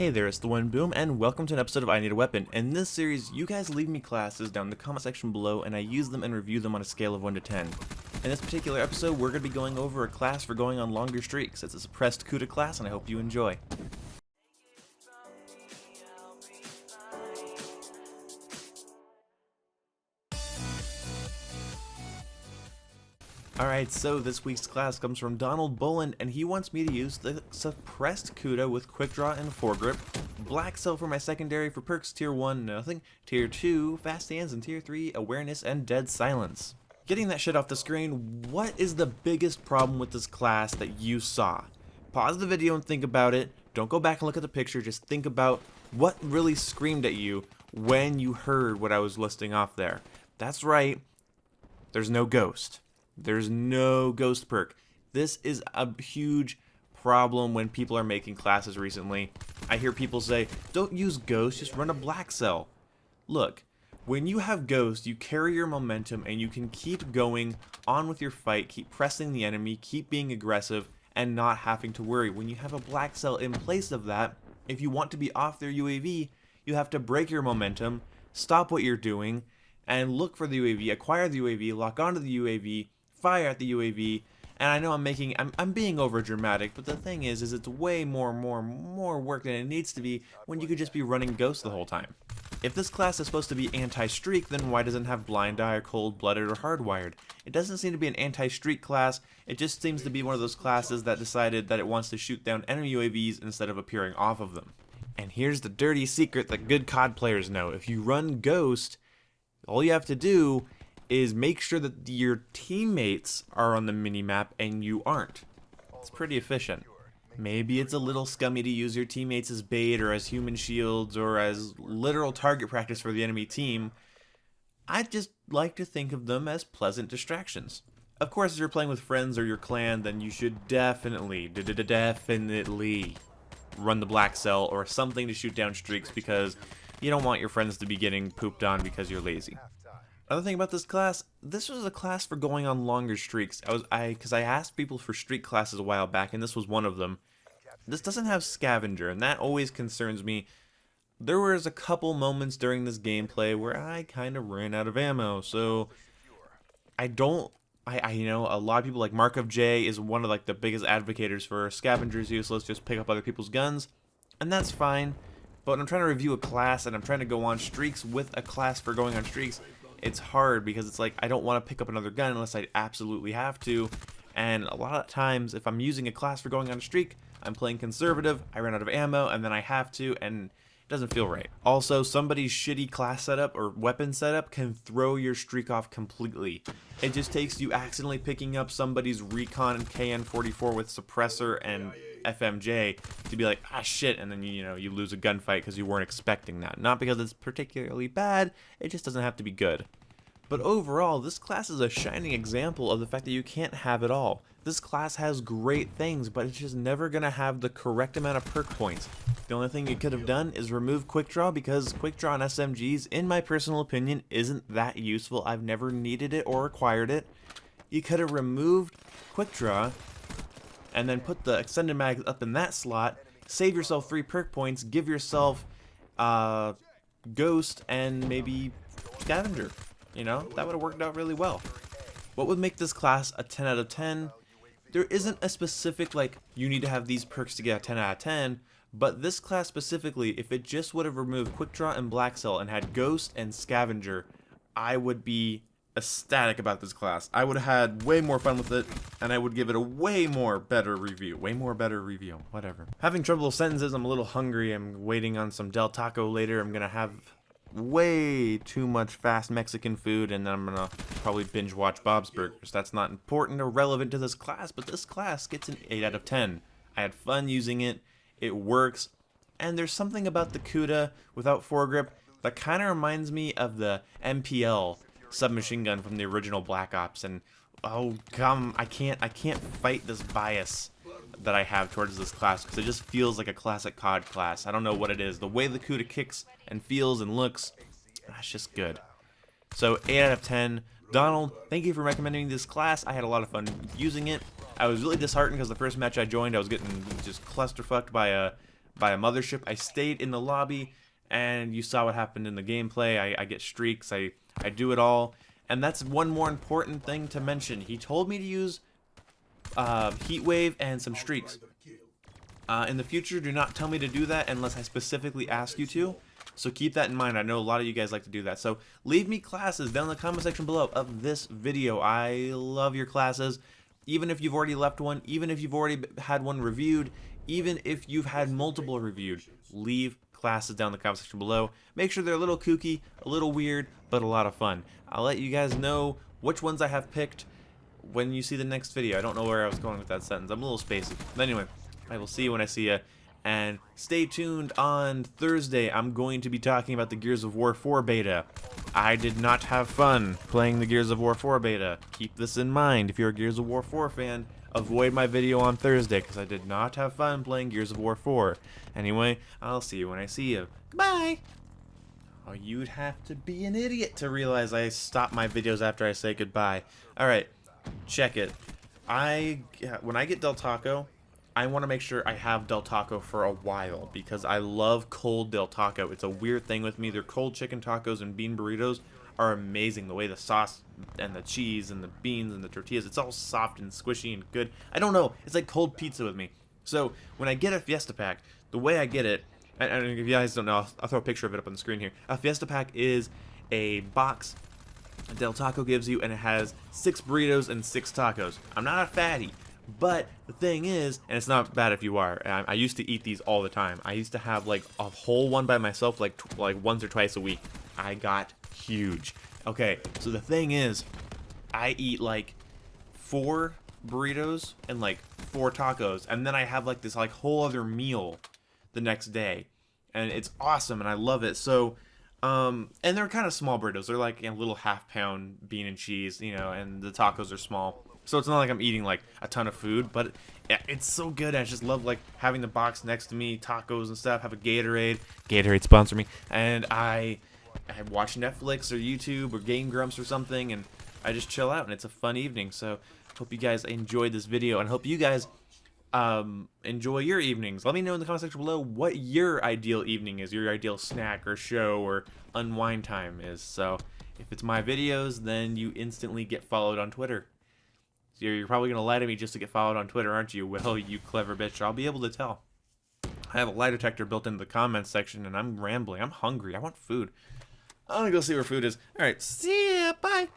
Hey there, it's the One Boom, and welcome to an episode of I Need a Weapon. In this series, you guys leave me classes down in the comment section below, and I use them and review them on a scale of 1 to 10. In this particular episode, we're going to be going over a class for going on longer streaks. It's a suppressed CUDA class, and I hope you enjoy. Alright, so this week's class comes from Donald Boland, and he wants me to use the suppressed CUDA with quick draw and foregrip, black cell for my secondary for perks tier 1, nothing, tier 2, fast hands, and tier 3, awareness and dead silence. Getting that shit off the screen, what is the biggest problem with this class that you saw? Pause the video and think about it. Don't go back and look at the picture, just think about what really screamed at you when you heard what I was listing off there. That's right, there's no ghost. There's no ghost perk. This is a huge problem when people are making classes recently. I hear people say, don't use ghost, just run a black cell. Look, when you have ghost, you carry your momentum and you can keep going on with your fight, keep pressing the enemy, keep being aggressive, and not having to worry. When you have a black cell in place of that, if you want to be off their UAV, you have to break your momentum, stop what you're doing, and look for the UAV, acquire the UAV, lock onto the UAV, fire at the UAV, and I know I'm being over dramatic, but the thing is it's way more work than it needs to be when you could just be running ghost the whole time. If this class is supposed to be anti-streak, then why doesn't it have blind eye or cold-blooded or hardwired? It doesn't seem to be an anti-streak class, it just seems to be one of those classes that decided that it wants to shoot down enemy UAVs instead of appearing off of them. And here's the dirty secret that good COD players know. If you run ghost, all you have to do is make sure that your teammates are on the minimap and you aren't. It's pretty efficient. Maybe it's a little scummy to use your teammates as bait or as human shields or as literal target practice for the enemy team. I just like to think of them as pleasant distractions. Of course, if you're playing with friends or your clan, then you should definitely run the black cell or something to shoot down streaks, because you don't want your friends to be getting pooped on because you're lazy. Another thing about this class, this was a class for going on longer streaks. Because I asked people for streak classes a while back, and this was one of them. This doesn't have scavenger, and that always concerns me. There was a couple moments during this gameplay where I kind of ran out of ammo, so I know a lot of people like Mark of J is one of the biggest advocates for scavengers useless, just pick up other people's guns, and that's fine. But when I'm trying to review a class and I'm trying to go on streaks with a class for going on streaks, it's hard because it's like I don't want to pick up another gun unless I absolutely have to, and a lot of times if I'm using a class for going on a streak, I'm playing conservative, I run out of ammo, and then I have to, and it doesn't feel right. Also, somebody's shitty class setup or weapon setup can throw your streak off completely. It just takes you accidentally picking up somebody's recon KN-44 with suppressor and FMJ to be like, ah shit, and then you lose a gunfight because you weren't expecting that. Not because it's particularly bad, it just doesn't have to be good. But overall, this class is a shining example of the fact that you can't have it all. This class has great things, but it's just never going to have the correct amount of perk points. The only thing you could have done is remove quick draw, because quick draw on SMGs, in my personal opinion, isn't that useful. I've never needed it or acquired it. You could have removed quick draw and then put the extended mag up in that slot, save yourself 3 perk points, give yourself ghost and maybe scavenger. That would have worked out really well. What would make this class a 10 out of 10? There isn't a specific, you need to have these perks to get a 10 out of 10, but this class specifically, if it just would have removed quick draw and black cell and had ghost and scavenger, I would be ecstatic about this class. I would have had way more fun with it, and I would give it a way more better review, whatever. Having trouble with sentences, I'm a little hungry, I'm waiting on some Del Taco later. I'm gonna have way too much fast Mexican food, and then I'm gonna probably binge watch Bob's Burgers. That's not important or relevant to this class, but this class gets an 8 out of 10. I had fun using it, it works, and there's something about the CUDA without foregrip that kind of reminds me of the MPL submachine gun from the original Black Ops, and oh come, I can't fight this bias that I have towards this class because it just feels like a classic COD class. I don't know what it is. The way the CUDA kicks and feels and looks, that's just good. So 8 out of 10. Donald, thank you for recommending this class. I had a lot of fun using it. I was really disheartened because the first match I joined, I was getting just clusterfucked by by a mothership. I stayed in the lobby, and you saw what happened in the gameplay. I get streaks. I do it all. And that's one more important thing to mention. He told me to use Heat Wave and some streaks. In the future, do not tell me to do that unless I specifically ask you to. So keep that in mind. I know a lot of you guys like to do that. So leave me classes down in the comment section below of this video. I love your classes. Even if you've already left one, even if you've already had one reviewed, even if you've had multiple reviewed, leave classes down in the comment section below. Make sure they're a little kooky, a little weird, but a lot of fun. I'll let you guys know which ones I have picked when you see the next video. I don't know where I was going with that sentence. I'm a little spacey. But anyway, I will see you when I see you. And stay tuned on Thursday. I'm going to be talking about the Gears of War 4 beta. I did not have fun playing the Gears of War 4 beta. Keep this in mind. If you're a Gears of War 4 fan, avoid my video on Thursday because I did not have fun playing Gears of War 4. Anyway, I'll see you when I see you. Goodbye! Oh, you'd have to be an idiot to realize I stop my videos after I say goodbye. Alright, check it. When I get Del Taco, I want to make sure I have Del Taco for a while because I love cold Del Taco. It's a weird thing with me. Their cold chicken tacos and bean burritos are amazing. The way the sauce and the cheese and the beans and the tortillas, it's all soft and squishy and good. I don't know. It's like cold pizza with me. So when I get a Fiesta Pack, the way I get it, and if you guys don't know, I'll throw a picture of it up on the screen here. A Fiesta Pack is a box Del Taco gives you, and it has 6 burritos and 6 tacos. I'm not a fatty. But the thing is, and it's not bad if you are, I used to eat these all the time. I used to have like a whole one by myself like once or twice a week. I got huge. Okay, so the thing is, I eat like 4 burritos and like 4 tacos, and then I have like this like whole other meal the next day. And it's awesome, and I love it. So, and they're kind of small burritos. They're like a little half-pound bean and cheese, you know, and the tacos are small. So it's not like I'm eating like a ton of food, but it's so good. I just love like having the box next to me, tacos and stuff. Have a Gatorade. Gatorade sponsor me. And I watch Netflix or YouTube or Game Grumps or something, and I just chill out, and it's a fun evening. So hope you guys enjoyed this video, and hope you guys enjoy your evenings. Let me know in the comment section below what your ideal evening is, your ideal snack or show or unwind time is. So if it's my videos, then you instantly get followed on Twitter. You're probably going to lie to me just to get followed on Twitter, aren't you? Well, you clever bitch. I'll be able to tell. I have a lie detector built into the comments section, and I'm rambling. I'm hungry. I want food. I'm going to go see where food is. Alright, see ya. Bye.